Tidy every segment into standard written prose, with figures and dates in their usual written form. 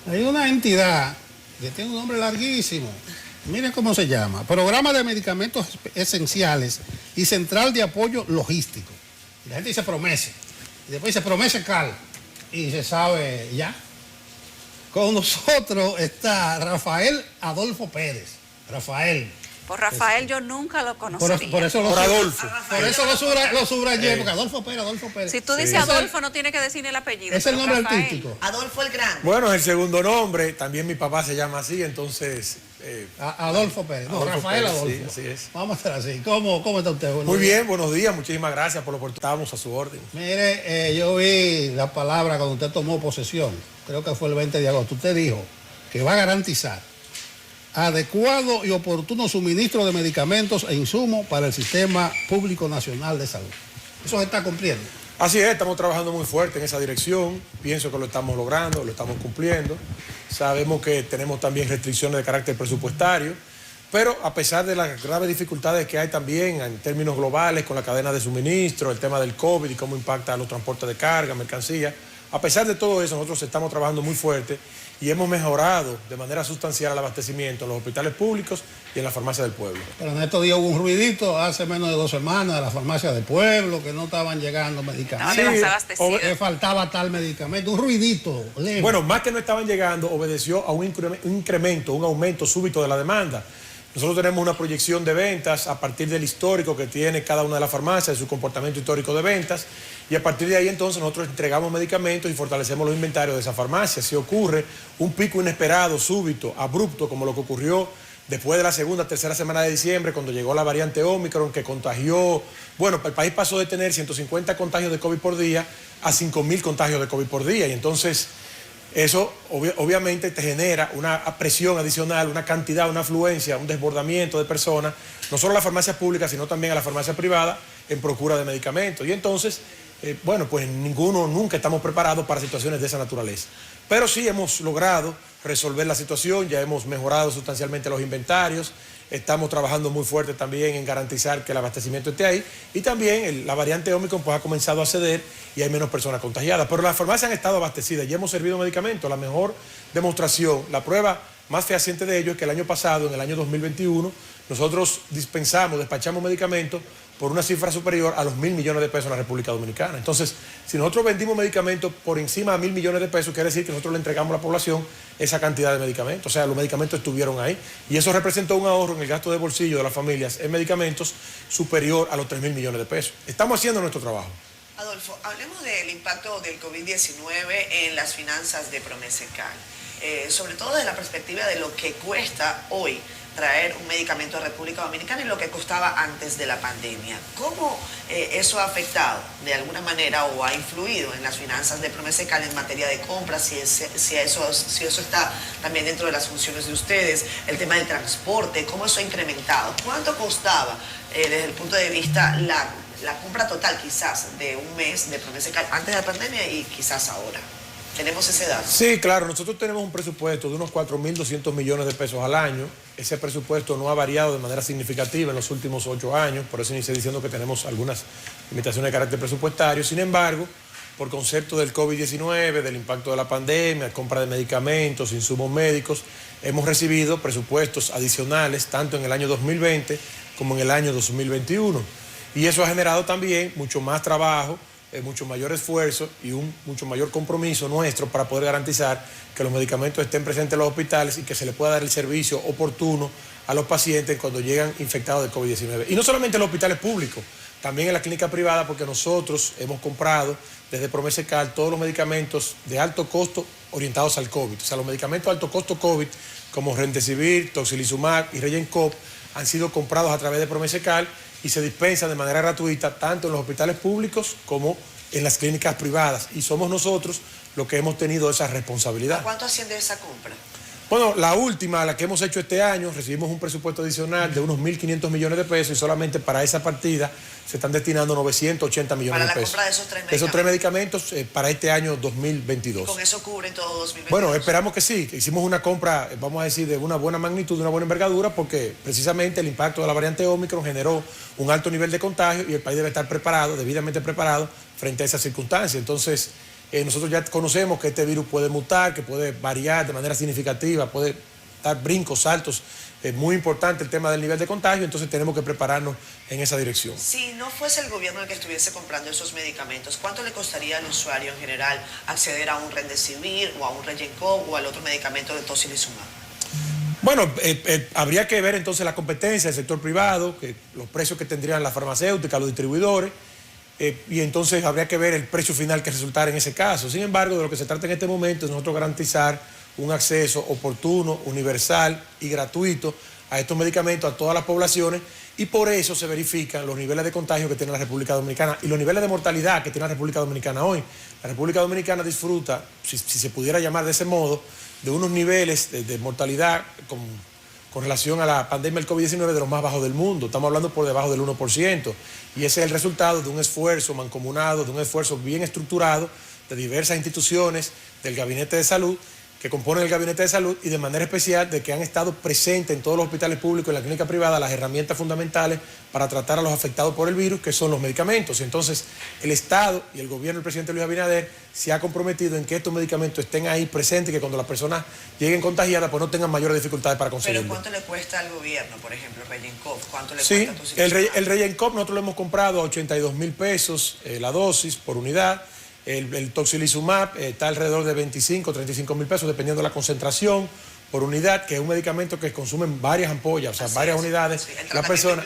Hay una entidad que tiene un nombre larguísimo. Miren cómo se llama. Programa de Medicamentos Esenciales y Central de Apoyo Logístico. Y la gente dice Promese. Y después dice Promese Cal. Y se sabe ya. Con nosotros está Rafael Adolfo Pérez. Rafael. Por Rafael yo nunca lo conocería. Por eso por Adolfo. Por eso lo subrayé, porque Adolfo Pérez. Si tú dices Adolfo, no tiene que decir el apellido. Es el nombre Rafael. artístico. Adolfo el Grande. Bueno, es el segundo nombre, también mi papá se llama así, entonces... Adolfo Pérez. No, Adolfo Rafael Pérez, Adolfo. sí, así es. Vamos a hacer así. ¿Cómo está usted? Muy bien, buenos días, muchísimas gracias por lo que estamos a su orden. Mire, yo vi la palabra cuando usted tomó posesión, creo que fue el 20 de agosto. Usted dijo que va a garantizar adecuado y oportuno suministro de medicamentos e insumos para el Sistema Público Nacional de Salud. Eso se está cumpliendo. Así es, estamos trabajando muy fuerte en esa dirección, pienso que lo estamos logrando, lo estamos cumpliendo. Sabemos que tenemos también restricciones de carácter presupuestario, pero a pesar de las graves dificultades que hay también en términos globales con la cadena de suministro, el tema del COVID y cómo impacta a los transportes de carga, mercancía, a pesar de todo eso nosotros estamos trabajando muy fuerte y hemos mejorado de manera sustancial el abastecimiento en los hospitales públicos y en la farmacia del pueblo. Pero en estos días hubo un ruidito hace menos de 2 semanas de la farmacia del pueblo, que no estaban llegando medicamentos. Que faltaba tal medicamento, un ruidito leve. Bueno, más que no estaban llegando, obedeció a un incremento, un aumento súbito de la demanda. Nosotros tenemos una proyección de ventas a partir del histórico que tiene cada una de las farmacias, de su comportamiento histórico de ventas, y a partir de ahí entonces nosotros entregamos medicamentos y fortalecemos los inventarios de esa farmacia. Si ocurre un pico inesperado, súbito, abrupto, como lo que ocurrió después de la segunda, tercera semana de diciembre, cuando llegó la variante Omicron, que contagió, bueno, el país pasó de tener 150 contagios de COVID por día a 5.000 contagios de COVID por día, y entonces eso obviamente te genera una presión adicional, una cantidad, una afluencia, un desbordamiento de personas, no solo a las farmacias públicas, sino también a la farmacia privada en procura de medicamentos. Y entonces, bueno, pues nunca estamos preparados para situaciones de esa naturaleza. Pero sí hemos logrado resolver la situación, ya hemos mejorado sustancialmente los inventarios, estamos trabajando muy fuerte también en garantizar que el abastecimiento esté ahí, y también la variante Omicron pues ha comenzado a ceder y hay menos personas contagiadas, pero las farmacias han estado abastecidas y hemos servido medicamentos. La mejor demostración, la prueba más fehaciente de ello es que el año pasado, en el año 2021, nosotros despachamos medicamentos por una cifra superior a los 1.000 millones de pesos en la República Dominicana. Entonces, si nosotros vendimos medicamentos por encima de 1.000 millones de pesos, quiere decir que nosotros le entregamos a la población esa cantidad de medicamentos. O sea, los medicamentos estuvieron ahí. Y eso representó un ahorro en el gasto de bolsillo de las familias en medicamentos superior a los 3.000 millones de pesos. Estamos haciendo nuestro trabajo. Adolfo, hablemos del impacto del COVID-19 en las finanzas de Promesecal. Sobre todo desde la perspectiva de lo que cuesta hoy traer un medicamento a República Dominicana y lo que costaba antes de la pandemia. ¿Cómo eso ha afectado de alguna manera o ha influido en las finanzas de Promesecal en materia de compras? Si eso está también dentro de las funciones de ustedes, el tema del transporte, ¿cómo eso ha incrementado? ¿Cuánto costaba desde el punto de vista la compra total quizás de un mes de Promesecal antes de la pandemia y quizás ahora? ¿Tenemos ese dato? Sí, claro. Nosotros tenemos un presupuesto de unos 4.200 millones de pesos al año. Ese presupuesto no ha variado de manera significativa en los últimos 8 años. Por eso inicié diciendo que tenemos algunas limitaciones de carácter presupuestario. Sin embargo, por concepto del COVID-19, del impacto de la pandemia, compra de medicamentos, insumos médicos, hemos recibido presupuestos adicionales tanto en el año 2020 como en el año 2021. Y eso ha generado también mucho más trabajo, mucho mayor esfuerzo y un mucho mayor compromiso nuestro para poder garantizar que los medicamentos estén presentes en los hospitales y que se les pueda dar el servicio oportuno a los pacientes cuando llegan infectados de COVID-19. Y no solamente en los hospitales públicos, también en la clínica privada, porque nosotros hemos comprado desde Promesecal todos los medicamentos de alto costo orientados al COVID. O sea, los medicamentos de alto costo COVID, como Remdesivir, Tocilizumab y Regencop, han sido comprados a través de Promesecal y se dispensan de manera gratuita tanto en los hospitales públicos como en las clínicas privadas. Y somos nosotros los que hemos tenido esa responsabilidad. ¿A cuánto asciende esa compra? Bueno, la última, la que hemos hecho este año, recibimos un presupuesto adicional de unos 1.500 millones de pesos y solamente para esa partida se están destinando 980 millones de pesos. Para la compra de esos 3 medicamentos. Esos 3 medicamentos para este año 2022. ¿Y con eso cubren todo 2022? Bueno, esperamos que sí. Hicimos una compra, vamos a decir, de una buena magnitud, de una buena envergadura, porque precisamente el impacto de la variante Omicron generó un alto nivel de contagio y el país debe estar preparado, debidamente preparado, frente a esas circunstancias. Entonces, Nosotros ya conocemos que este virus puede mutar, que puede variar de manera significativa, puede dar brincos, saltos. Es muy importante el tema del nivel de contagio, entonces tenemos que prepararnos en esa dirección. Si no fuese el gobierno el que estuviese comprando esos medicamentos, ¿cuánto le costaría al usuario en general acceder a un Remdesivir o a un Regencov o al otro medicamento de tocilizumab? Bueno, habría que ver entonces la competencia del sector privado, los precios que tendrían las farmacéuticas, los distribuidores, y entonces habría que ver el precio final que resultara en ese caso. Sin embargo, de lo que se trata en este momento es nosotros garantizar un acceso oportuno, universal y gratuito a estos medicamentos a todas las poblaciones, y por eso se verifican los niveles de contagio que tiene la República Dominicana y los niveles de mortalidad que tiene la República Dominicana hoy. La República Dominicana disfruta, si se pudiera llamar de ese modo, de unos niveles de mortalidad con relación a la pandemia del COVID-19 de los más bajos del mundo. Estamos hablando por debajo del 1%, y ese es el resultado de un esfuerzo mancomunado, de un esfuerzo bien estructurado de diversas instituciones del Gabinete de Salud, que componen el Gabinete de Salud, y de manera especial de que han estado presentes en todos los hospitales públicos y en la clínica privada las herramientas fundamentales para tratar a los afectados por el virus, que son los medicamentos. Y entonces el Estado y el gobierno del presidente Luis Abinader se ha comprometido en que estos medicamentos estén ahí presentes y que cuando las personas lleguen contagiadas pues no tengan mayores dificultades para conseguirlos. ¿Pero cuánto le cuesta al gobierno, por ejemplo, Regencov? ¿Cuánto le Sí, cuesta el Regencov nosotros lo hemos comprado a 82.000 pesos la dosis por unidad. El tocilizumab está alrededor de 25, 35.000 pesos, dependiendo de la concentración por unidad, que es un medicamento que consumen varias ampollas, o sea, varias unidades, la persona,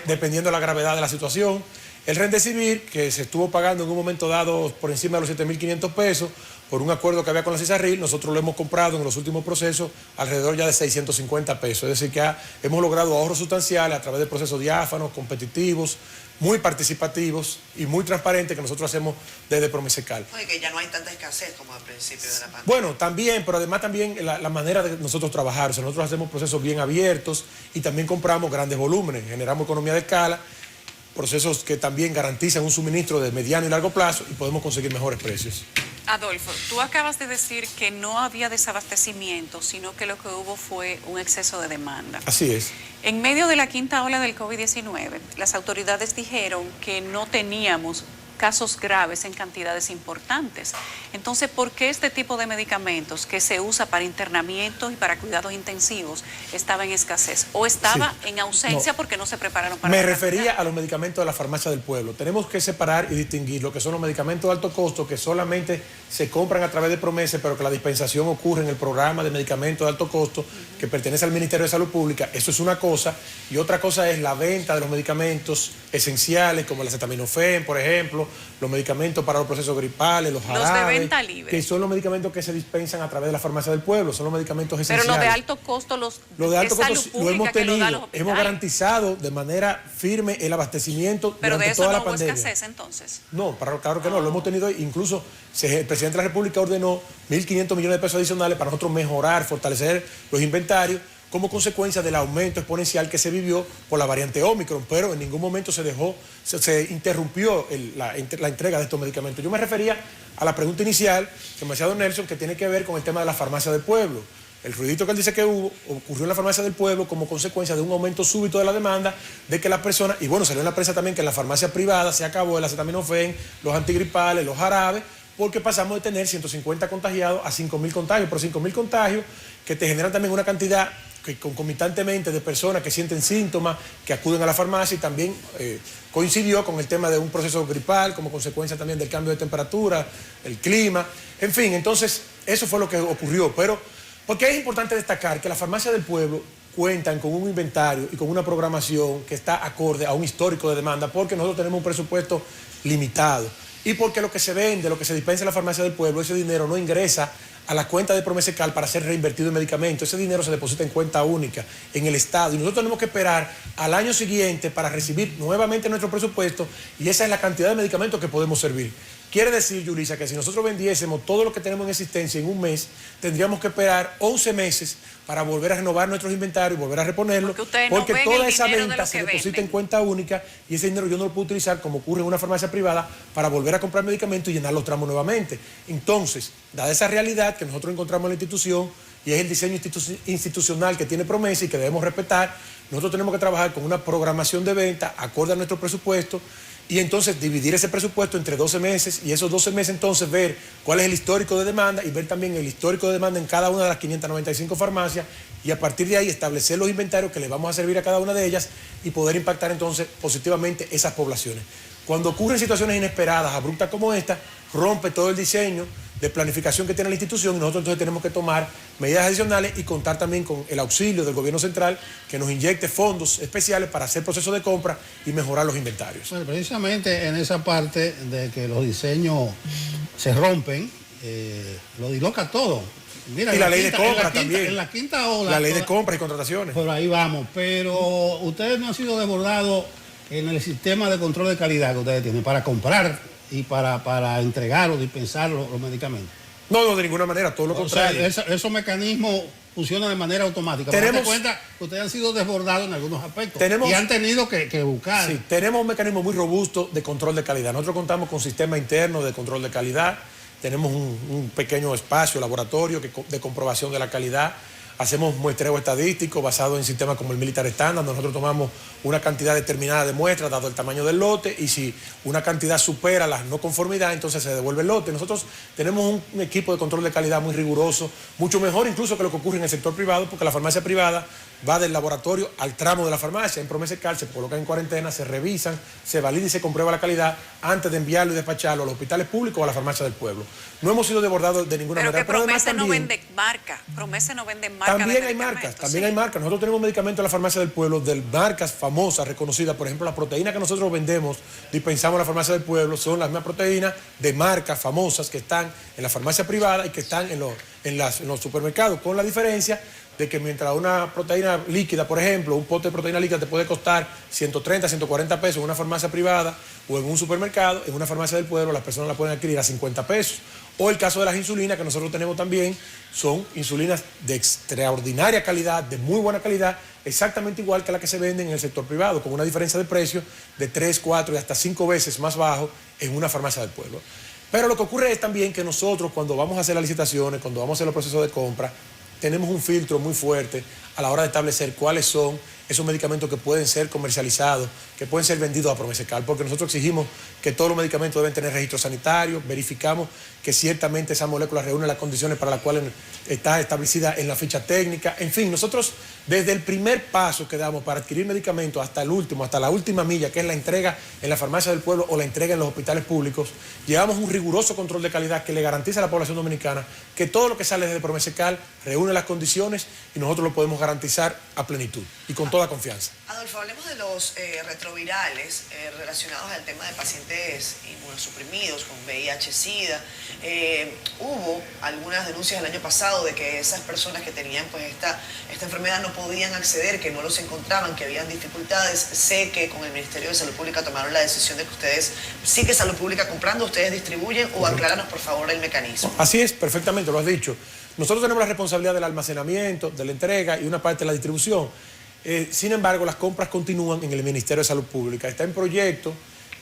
dependiendo de la gravedad de la situación. El Remdesivir, que se estuvo pagando en un momento dado por encima de los 7.500 pesos, por un acuerdo que había con la CISARRIL, nosotros lo hemos comprado en los últimos procesos alrededor ya de 650 pesos. Es decir, que hemos logrado ahorros sustanciales a través de procesos diáfanos, competitivos, muy participativos y muy transparentes que nosotros hacemos desde Promesecal. Oye, que ya no hay tanta escasez como al principio de la pandemia. Bueno, también, pero además también la manera de nosotros trabajar. O sea, nosotros hacemos procesos bien abiertos y también compramos grandes volúmenes, generamos economía de escala, procesos que también garantizan un suministro de mediano y largo plazo y podemos conseguir mejores precios. Adolfo, tú acabas de decir que no había desabastecimiento, sino que lo que hubo fue un exceso de demanda. Así es. En medio de la quinta ola del COVID-19, las autoridades dijeron que no teníamos casos graves en cantidades importantes. Entonces, ¿por qué este tipo de medicamentos que se usa para internamientos y para cuidados intensivos estaba en escasez? ¿O estaba en ausencia porque no se prepararon para Me refería a los medicamentos de la farmacia del pueblo. Tenemos que separar y distinguir lo que son los medicamentos de alto costo, que solamente se compran a través de promesas, pero que la dispensación ocurre en el programa de medicamentos de alto costo que pertenece al Ministerio de Salud Pública. Eso es una cosa. Y otra cosa es la venta de los medicamentos esenciales, como el acetaminofén, por ejemplo, los medicamentos para los procesos gripales, los jarabes. Los de venta libre. Que son los medicamentos que se dispensan a través de la farmacia del pueblo, son los medicamentos esenciales. Pero los de alto costo, los de alto costo lo hemos tenido, hemos garantizado garantizado de manera firme el abastecimiento pero durante de eso toda no la hubo pandemia. escasez entonces. No, claro que no, lo hemos tenido, incluso el presidente de la República ordenó 1.500 millones de pesos adicionales para nosotros mejorar, fortalecer los inventarios como consecuencia del aumento exponencial que se vivió por la variante Omicron, pero en ningún momento se interrumpió la entrega de estos medicamentos. Yo me refería a la pregunta inicial que me hacía don Nelson, que tiene que ver con el tema de la farmacia del pueblo. El ruidito que él dice que ocurrió en la farmacia del pueblo como consecuencia de un aumento súbito de la demanda, de que las personas, y bueno, salió en la prensa también que en la farmacia privada se acabó el acetaminofén, los antigripales, los jarabes, porque pasamos de tener 150 contagiados a 5.000 contagios, pero 5.000 contagios que te generan también una cantidad que concomitantemente de personas que sienten síntomas, que acuden a la farmacia, y también coincidió con el tema de un proceso gripal como consecuencia también del cambio de temperatura, el clima, en fin, entonces eso fue lo que ocurrió. Pero porque es importante destacar que las farmacias del pueblo cuentan con un inventario y con una programación que está acorde a un histórico de demanda, porque nosotros tenemos un presupuesto limitado y porque lo que se vende, lo que se dispensa en la farmacia del pueblo, ese dinero no ingresa a la cuenta de Promesecal para ser reinvertido en medicamentos. Ese dinero se deposita en cuenta única en el Estado y nosotros tenemos que esperar al año siguiente para recibir nuevamente nuestro presupuesto, y esa es la cantidad de medicamentos que podemos servir. Quiere decir, Yulisa, que si nosotros vendiésemos todo lo que tenemos en existencia en un mes, tendríamos que esperar 11 meses para volver a renovar nuestros inventarios y volver a reponerlos, porque toda esa venta se deposita en cuenta única, y ese dinero yo no lo puedo utilizar, como ocurre en una farmacia privada, para volver a comprar medicamentos y llenar los tramos nuevamente. Entonces, dada esa realidad que nosotros encontramos en la institución, y es el diseño institucional que tiene Promesa y que debemos respetar, nosotros tenemos que trabajar con una programación de venta acorde a nuestro presupuesto, y entonces dividir ese presupuesto entre 12 meses y esos 12 meses entonces ver cuál es el histórico de demanda y ver también el histórico de demanda en cada una de las 595 farmacias y a partir de ahí establecer los inventarios que le vamos a servir a cada una de ellas y poder impactar entonces positivamente esas poblaciones. Cuando ocurren situaciones inesperadas, abruptas como esta, rompe todo el diseño de planificación que tiene la institución y nosotros entonces tenemos que tomar medidas adicionales y contar también con el auxilio del gobierno central que nos inyecte fondos especiales para hacer procesos de compra y mejorar los inventarios. Bueno, precisamente en esa parte de que los diseños se rompen, lo disloca todo. Mira, y la ley de compra también. En la quinta ola. La ley de compras y contrataciones. Por ahí vamos, pero ustedes no han sido desbordados en el sistema de control de calidad que ustedes tienen para comprar y para entregar o dispensar los medicamentos. No, de ninguna manera, todo lo contrario. O sea, esos mecanismos funcionan de manera automática. Tenemos cuenta que ustedes han sido desbordados en algunos aspectos y han tenido que buscar. Sí, tenemos un mecanismo muy robusto de control de calidad. Nosotros contamos con un sistema interno de control de calidad. Tenemos un pequeño espacio, laboratorio de comprobación de la calidad. Hacemos muestreo estadístico basado en sistemas como el Militar Standard. Nosotros tomamos una cantidad determinada de muestras dado el tamaño del lote y si una cantidad supera la no conformidad, entonces se devuelve el lote. Nosotros tenemos un equipo de control de calidad muy riguroso, mucho mejor incluso que lo que ocurre en el sector privado, porque la farmacia privada va del laboratorio al tramo de la farmacia. En Promesecal se colocan en cuarentena, se revisan, se valida y se comprueba la calidad antes de enviarlo y despacharlo a los hospitales públicos o a la farmacia del pueblo. No hemos sido desbordados de ninguna manera. Pero Promese no vende marca. Promese no vende marca. También hay marcas, también hay marcas. Nosotros tenemos medicamentos en la farmacia del pueblo de marcas famosas, reconocidas. Por ejemplo, las proteínas que nosotros vendemos, dispensamos en la farmacia del pueblo, son las mismas proteínas de marcas famosas que están en la farmacia privada y que están en los supermercados, con la diferencia de que mientras una proteína líquida, por ejemplo, un pote de proteína líquida te puede costar 130, 140 pesos en una farmacia privada o en un supermercado, en una farmacia del pueblo las personas la pueden adquirir a 50 pesos. O el caso de las insulinas que nosotros tenemos también, son insulinas de extraordinaria calidad, de muy buena calidad, exactamente igual que la que se venden en el sector privado, con una diferencia de precio de 3, 4 y hasta 5 veces más bajo en una farmacia del pueblo. Pero lo que ocurre es también que nosotros cuando vamos a hacer las licitaciones, cuando vamos a hacer los procesos de compra, tenemos un filtro muy fuerte a la hora de establecer cuáles son esos medicamentos que pueden ser comercializados, que pueden ser vendidos a Promesecal, porque nosotros exigimos que todos los medicamentos deben tener registro sanitario, verificamos que ciertamente esa molécula reúne las condiciones para las cuales está establecida en la ficha técnica. En fin, nosotros desde el primer paso que damos para adquirir medicamentos hasta el último, hasta la última milla, que es la entrega en la farmacia del pueblo o la entrega en los hospitales públicos, llevamos un riguroso control de calidad que le garantiza a la población dominicana que todo lo que sale desde Promesecal reúne las condiciones y nosotros lo podemos garantizar a plenitud y con toda confianza. Adolfo, hablemos de los retrovirales relacionados al tema de pacientes inmunosuprimidos con VIH-Sida. Hubo algunas denuncias el año pasado de que esas personas que tenían pues esta enfermedad no podían acceder, que no los encontraban, que habían dificultades. Sé que con el Ministerio de Salud Pública tomaron la decisión de que ustedes, sí que Salud Pública comprando, ustedes distribuyen, o acláranos por favor el mecanismo. Así es, perfectamente, lo has dicho. Nosotros tenemos la responsabilidad del almacenamiento, de la entrega y una parte de la distribución. Sin embargo, las compras continúan en el Ministerio de Salud Pública. Está en proyecto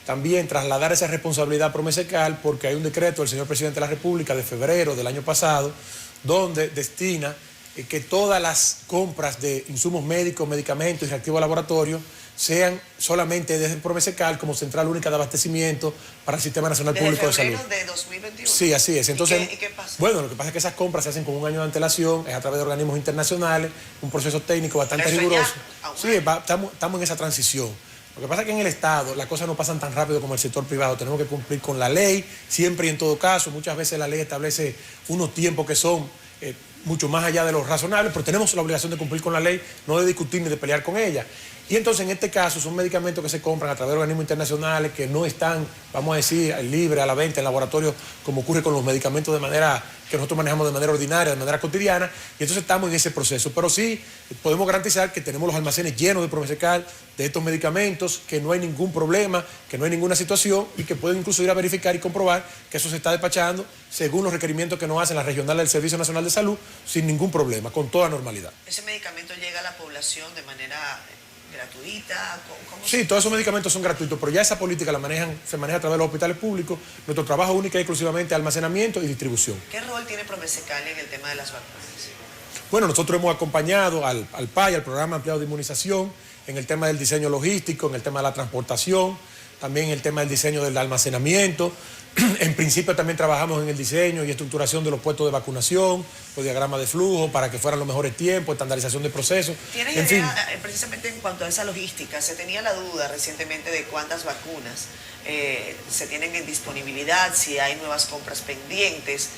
también trasladar esa responsabilidad a Promesecal porque hay un decreto del señor presidente de la República de febrero del año pasado donde destina que todas las compras de insumos médicos, medicamentos y reactivos de laboratorio sean solamente desde Promesecal como central única de abastecimiento para el Sistema Nacional Público de Salud. ¿Desde febrero de 2021? Sí, así es. Entonces, ¿Y qué pasa? Bueno, lo que pasa es que esas compras se hacen con un año de antelación, es a través de organismos internacionales, un proceso técnico bastante riguroso. Sí, estamos en esa transición. Lo que pasa es que en el Estado las cosas no pasan tan rápido como el sector privado. Tenemos que cumplir con la ley, siempre y en todo caso. Muchas veces la ley establece unos tiempos que son mucho más allá de lo razonable, pero tenemos la obligación de cumplir con la ley, no de discutir ni de pelear con ella. Y entonces en este caso son medicamentos que se compran a través de organismos internacionales que no están, vamos a decir, libres a la venta en laboratorios como ocurre con los medicamentos de manera que nosotros manejamos de manera ordinaria, de manera cotidiana, y entonces estamos en ese proceso. Pero sí podemos garantizar que tenemos los almacenes llenos de Promesecal, de estos medicamentos, que no hay ningún problema, que no hay ninguna situación y que pueden incluso ir a verificar y comprobar que eso se está despachando según los requerimientos que nos hacen la regional del Servicio Nacional de Salud, sin ningún problema, con toda normalidad. ¿Ese medicamento llega a la población de manera gratuita? Sí, todos esos medicamentos son gratuitos, pero ya esa política se maneja a través de los hospitales públicos. Nuestro trabajo único es exclusivamente almacenamiento y distribución. ¿Qué rol tiene Promesecal en el tema de las vacunas? Bueno, nosotros hemos acompañado al PAI, al Programa Ampliado de Inmunización, en el tema del diseño logístico, en el tema de la transportación. también el tema del diseño del almacenamiento. En principio también trabajamos en el diseño y estructuración de los puestos de vacunación, los diagramas de flujo para que fueran los mejores tiempos, estandarización de procesos. ¿Tienes En idea, fin. precisamente en cuanto a esa logística, se tenía la duda recientemente de cuántas vacunas se tienen en disponibilidad, si hay nuevas compras pendientes?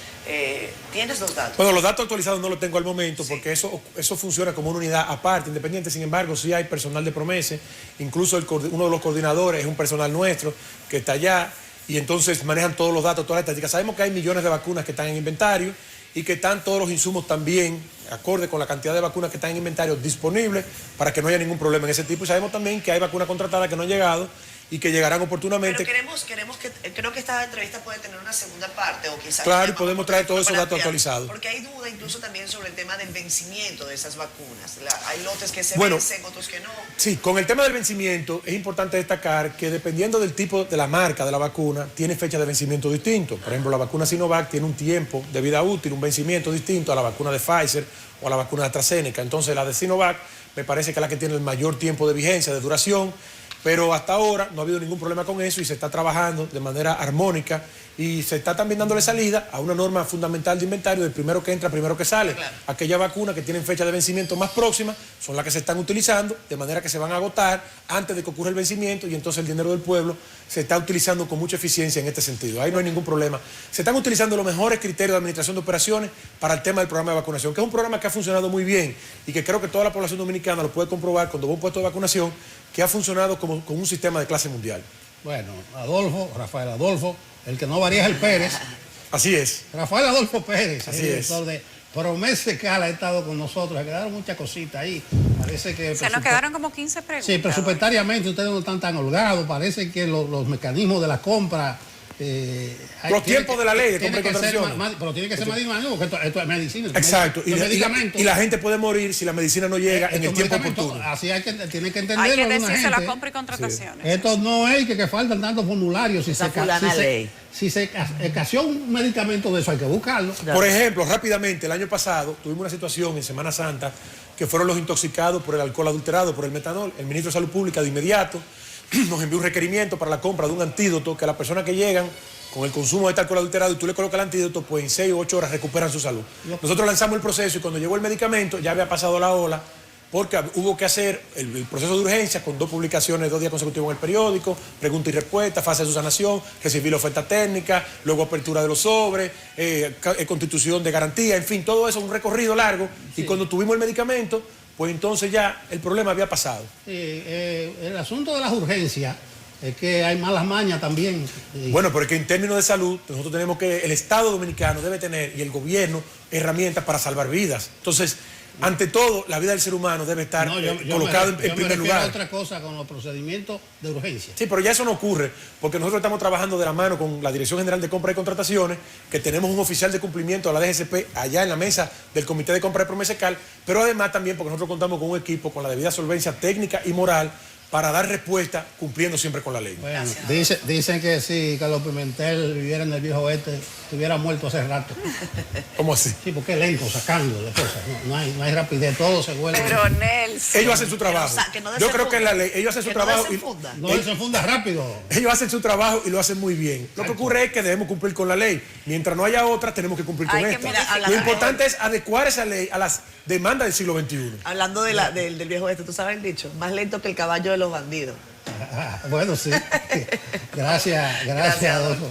¿Tienes los datos? Bueno, los datos actualizados no los tengo al momento, Sí. porque eso funciona como una unidad aparte, independiente. Sin embargo, sí hay personal de Promese, incluso uno de los coordinadores es un personal nuestro que está allá, y entonces manejan todos los datos, todas las estadísticas. Sabemos que hay millones de vacunas que están en inventario y que están todos los insumos también, acorde con la cantidad de vacunas que están en inventario, disponibles para que no haya ningún problema en ese tipo. Y sabemos también que hay vacunas contratadas que no han llegado y que llegarán oportunamente. Pero creo que esta entrevista puede tener una segunda parte o quizás... Claro, y podemos traer todos esos datos actualizados. Porque hay duda incluso también sobre el tema del vencimiento de esas vacunas. Hay lotes que se Bueno, vencen, otros que no. Sí, con el tema del vencimiento es importante destacar que dependiendo del tipo de la marca de la vacuna, tiene fecha de vencimiento distinto. Por ejemplo, la vacuna Sinovac tiene un tiempo de vida útil, un vencimiento distinto a la vacuna de Pfizer o a la vacuna de AstraZeneca. Entonces, la de Sinovac me parece que es la que tiene el mayor tiempo de vigencia, de duración. Pero hasta ahora no ha habido ningún problema con eso y se está trabajando de manera armónica y se está también dándole salida a una norma fundamental de inventario del primero que entra, primero que sale. Claro. Aquellas vacunas que tienen fecha de vencimiento más próxima son las que se están utilizando, de manera que se van a agotar antes de que ocurra el vencimiento y entonces el dinero del pueblo se está utilizando con mucha eficiencia en este sentido. Ahí no hay ningún problema. Se están utilizando los mejores criterios de administración de operaciones para el tema del programa de vacunación, que es un programa que ha funcionado muy bien y que creo que toda la población dominicana lo puede comprobar cuando va a un puesto de vacunación, que ha funcionado como un sistema de clase mundial. Bueno, Rafael Adolfo, el que no varía es el Pérez. Así es. Rafael Adolfo Pérez, Así el director de Promese Cal, ha estado con nosotros. Se quedaron muchas cositas ahí. Parece que Se nos quedaron como 15 preguntas. Sí, presupuestariamente ustedes no están tan holgados. Parece que los mecanismos de la compra... los tiempos de la ley de compra y tiene que ser contrataciones. pero tiene que ser más dinámico, porque esto es medicina. Exacto. Los medicamentos. Y la gente puede morir si la medicina no llega en el tiempo oportuno. Así tiene que entenderlo. Hay que alguna decirse la gente. compra y contrataciones. Esto no es que faltan tantos formularios. Si se ocasiona un medicamento de eso, hay que buscarlo. Por ejemplo, rápidamente, el año pasado tuvimos una situación en Semana Santa que fueron los intoxicados por el alcohol adulterado, por el metanol. El ministro de Salud Pública de inmediato nos envió un requerimiento para la compra de un antídoto que a las personas que llegan con el consumo de este alcohol adulterado y tú le colocas el antídoto, pues en 6 o 8 horas recuperan su salud. Nosotros lanzamos el proceso y cuando llegó el medicamento ya había pasado la ola, porque hubo que hacer el proceso de urgencia con 2 publicaciones, 2 días consecutivos en el periódico, pregunta y respuesta, fase de subsanación, recibir la oferta técnica, luego apertura de los sobres, constitución de garantía, en fin, todo eso, un recorrido largo. Sí. Y cuando tuvimos el medicamento, pues entonces ya el problema había pasado. Sí, el asunto de las urgencias es que hay malas mañas también. Bueno, pero es que en términos de salud, nosotros tenemos que, el Estado dominicano debe tener, y el gobierno, herramientas para salvar vidas. Entonces, ante todo, la vida del ser humano debe estar colocada en primer lugar. Otra cosa con los procedimientos de urgencia. Sí, pero ya eso no ocurre, porque nosotros estamos trabajando de la mano con la Dirección General de Compra y Contrataciones, que tenemos un oficial de cumplimiento de la DGCP allá en la mesa del Comité de Compra de Promese Cal, pero además también porque nosotros contamos con un equipo con la debida solvencia técnica y moral para dar respuesta cumpliendo siempre con la ley. Bueno, dicen que si Carlos Pimentel viviera en el viejo oeste, estuviera muerto hace rato. ¿Cómo así? Sí, porque es lento sacando de cosas. No hay rapidez, todo se vuelve. Pero Nelson. Ellos hacen su trabajo. Yo creo que en la ley, ellos hacen su trabajo. No se funda rápido. Ellos hacen su trabajo y lo hacen muy bien. Lo que ocurre es que debemos cumplir con la ley. Mientras no haya otra, tenemos que cumplir con esta. Lo importante es adecuar esa ley a las demandas del siglo XXI. Hablando del viejo oeste, tú sabes el dicho, más lento que el caballo de los bandidos. Bueno, sí. Gracias, Adolfo.